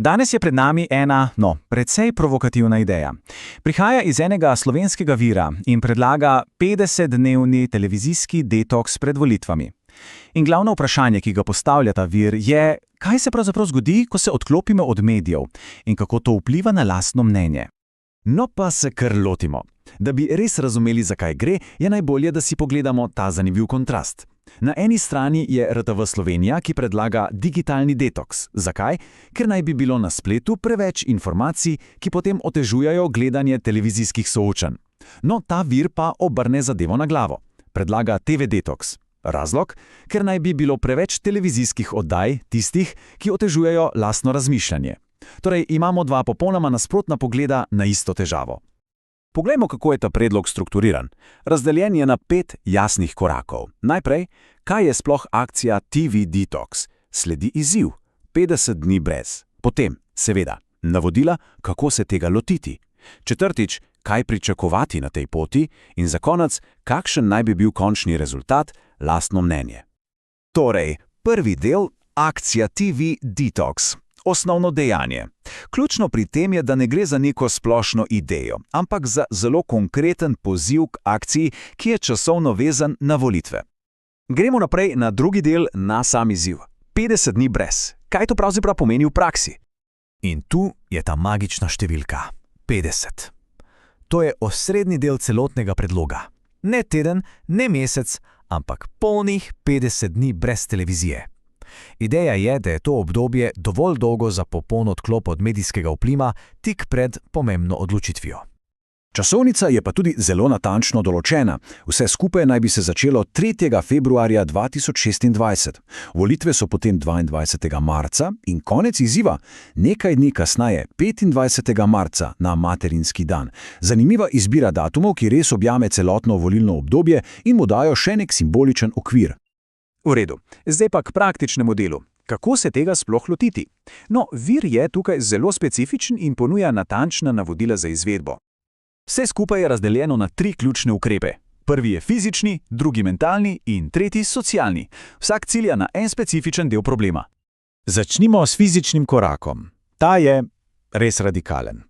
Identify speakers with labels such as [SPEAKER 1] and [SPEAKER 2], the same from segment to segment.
[SPEAKER 1] Danes je pred nami ena, precej provokativna ideja. Prihaja iz enega slovenskega vira in predlaga 50-dnevni televizijski detoks pred volitvami. In glavno vprašanje, ki ga postavlja ta vir, je, kaj se pravzaprav zgodi, ko se odklopimo od medijev in kako to vpliva na lastno mnenje.
[SPEAKER 2] No pa se kar lotimo. Da bi res razumeli, zakaj gre, je najbolje, da si pogledamo ta zanimiv kontrast. Na eni strani je RTV Slovenija, ki predlaga digitalni detoks. Zakaj? Ker naj bi bilo na spletu preveč informacij, ki potem otežujejo gledanje televizijskih soočenj. No, ta vir pa obrne zadevo na glavo. Predlaga TV detoks. Razlog? Ker naj bi bilo preveč televizijskih oddaj, tistih, ki otežujejo lastno razmišljanje. Torej, imamo dva popolnoma nasprotna pogleda na isto težavo. Poglejmo, kako je ta predlog strukturiran. Razdeljen je na 5 jasnih korakov. Najprej, kaj je sploh akcija TV Detox? Sledi izziv, 50 dni brez. Potem, seveda, navodila, kako se tega lotiti. Četrtič, kaj pričakovati na tej poti. In za konec, kakšen naj bi bil končni rezultat, lastno mnenje. Torej, prvi del, akcija TV Detox. Osnovno dejanje. Ključno pri tem je, da ne gre za neko splošno idejo, ampak za zelo konkreten poziv k akciji, ki je časovno vezan na volitve. Gremo naprej na drugi del, na sam izziv. 50 dni brez. Kaj to pravzaprav pomeni v praksi? In tu je ta magična številka. 50. To je osrednji del celotnega predloga. Ne teden, ne mesec, ampak polnih 50 dni brez televizije. Ideja je, da je to obdobje dovolj dolgo za popoln odklop od medijskega vpliva tik pred pomembno odločitvijo. Časovnica je pa tudi zelo natančno določena. Vse skupaj naj bi se začelo 3. februarja 2026. Volitve so potem 22. marca in konec izziva nekaj dni kasneje, 25. marca na materinski dan. Zanimiva izbira datumov, ki res objame celotno volilno obdobje in mu dajo še nek simboličen okvir. V redu, zdaj pa k praktičnemu delu. Kako se tega sploh lotiti? No, vir je tukaj zelo specifičen in ponuja natančna navodila za izvedbo. Vse skupaj je razdeljeno na 3 ključne ukrepe. Prvi je fizični, drugi mentalni in tretji socialni. Vsak cilja na en specifičen del problema. Začnimo s fizičnim korakom. Ta je res radikalen.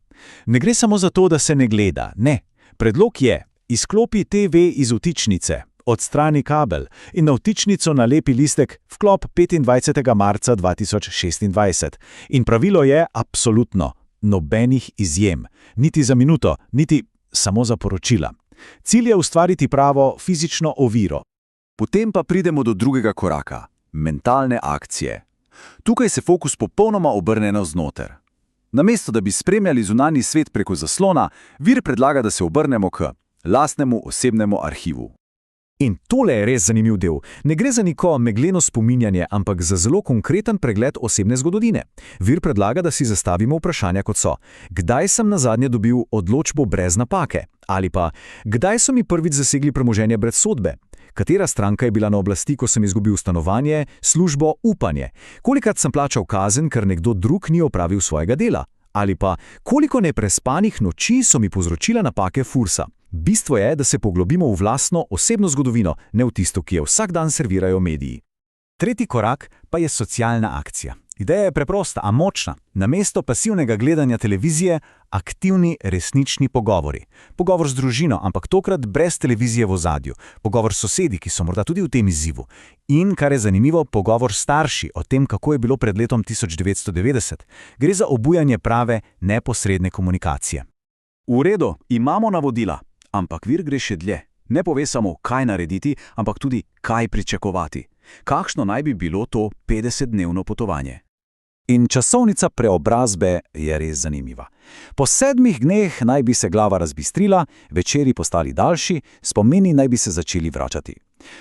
[SPEAKER 2] Ne gre samo za to, da se ne gleda, ne. Predlog je, izklopi TV iz vtičnice. Odstrani kabel in na vtičnico nalepi listek vklop 25. marca 2026. In pravilo je absolutno, nobenih izjem. Niti za minuto, niti samo za poročila. Cilj je ustvariti pravo fizično oviro. Potem pa pridemo do drugega koraka, mentalne akcije. Tukaj se fokus popolnoma obrne navznoter. Namesto da bi spremljali zunanji svet preko zaslona, vir predlaga, da se obrnemo k lastnemu osebnemu arhivu. In tole je res zanimiv del. Ne gre za neko megleno spominjanje, ampak za zelo konkreten pregled osebne zgodovine. Vir predlaga, da si zastavimo vprašanja kot so: kdaj sem nazadnje dobil odločbo brez napake? Ali pa, kdaj so mi prvič zasegli premoženje brez sodbe? Katera stranka je bila na oblasti, ko sem izgubil stanovanje, službo, upanje? Kolikrat sem plačal kazen, ker nekdo drug ni opravil svojega dela? Ali pa, koliko neprespanih noči so mi povzročile napake Fursa? Bistvo je, da se poglobimo v lastno osebno zgodovino, ne v tisto, ki jo vsak dan servirajo mediji. Tretji korak pa je socialna akcija. Ideja je preprosta, a močna. Namesto pasivnega gledanja televizije, aktivni resnični pogovori. Pogovor z družino, ampak tokrat brez televizije v ozadju. Pogovor s sosedi, ki so morda tudi v tem izzivu. In, kar je zanimivo, pogovor s starši o tem, kako je bilo pred letom 1990. Gre za obujanje prave, neposredne komunikacije. V redu, imamo navodila. Ampak vir gre še dlje. Ne pove samo, kaj narediti, ampak tudi, kaj pričakovati. Kakšno naj bi bilo to 50-dnevno potovanje? In časovnica preobrazbe je res zanimiva. Po 7 dneh naj bi se glava razbistrila, večeri postali daljši, spomini naj bi se začeli vračati.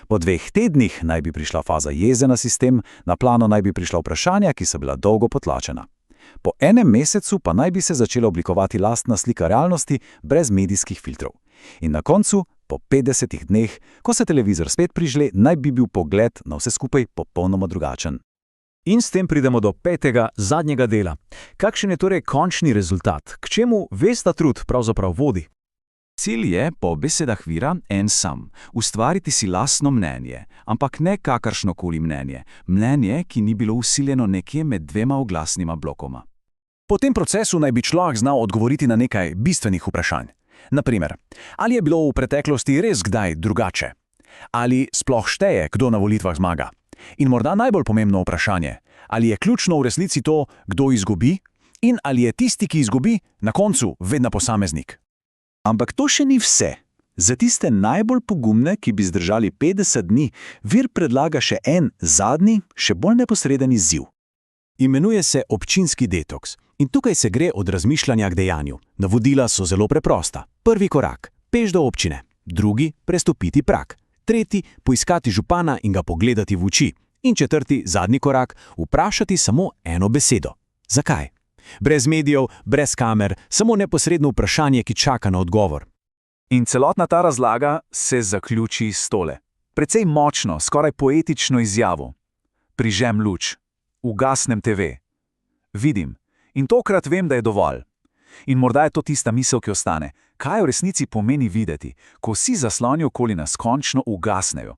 [SPEAKER 2] Po 2 tednih naj bi prišla faza jeze na sistem, na plano naj bi prišla vprašanja, ki so bila dolgo potlačena. Po 1 mesecu pa naj bi se začela oblikovati lastna slika realnosti brez medijskih filtrov. In na koncu, po 50 dneh, ko se televizor spet prižle, naj bi bil pogled na vse skupaj popolnoma drugačen. In s tem pridemo do 5. zadnjega dela. Kakšen je torej končni rezultat? K čemu ves ta trud pravzaprav vodi? Cilj je, po besedah vira, en sam. Ustvariti si lastno mnenje, ampak ne kakršnokoli mnenje. Mnenje, ki ni bilo vsiljeno nekje med 2 oglasnima blokoma. Po tem procesu naj bi človek znal odgovoriti na nekaj bistvenih vprašanj. Naprimer, ali je bilo v preteklosti res kdaj drugače? Ali sploh šteje, kdo na volitvah zmaga? In morda najbolj pomembno vprašanje, ali je ključno v resnici to, kdo izgubi? In ali je tisti, ki izgubi, na koncu vedno posameznik?
[SPEAKER 1] Ampak to še ni vse. Za tiste najbolj pogumne, ki bi zdržali 50 dni, vir predlaga še en zadnji, še bolj neposreden izziv.
[SPEAKER 2] Imenuje se občinski detoks. In tukaj se gre od razmišljanja k dejanju. Navodila so zelo preprosta. Prvi korak – peš do občine. Drugi – prestopiti prag. Tretji – poiskati župana in ga pogledati v oči. In četrti, zadnji korak – vprašati samo eno besedo. Zakaj? Brez medijev, brez kamer, samo neposredno vprašanje, ki čaka na odgovor.
[SPEAKER 1] In celotna ta razlaga se zaključi s tole. Precej močno, skoraj poetično izjavo. Prižem luč. Ugasnem TV. Vidim. In tokrat vem, da je dovolj. In morda je to tista misel, ki ostane. Kaj v resnici pomeni videti, ko vsi zasloni okoli nas končno ugasnejo?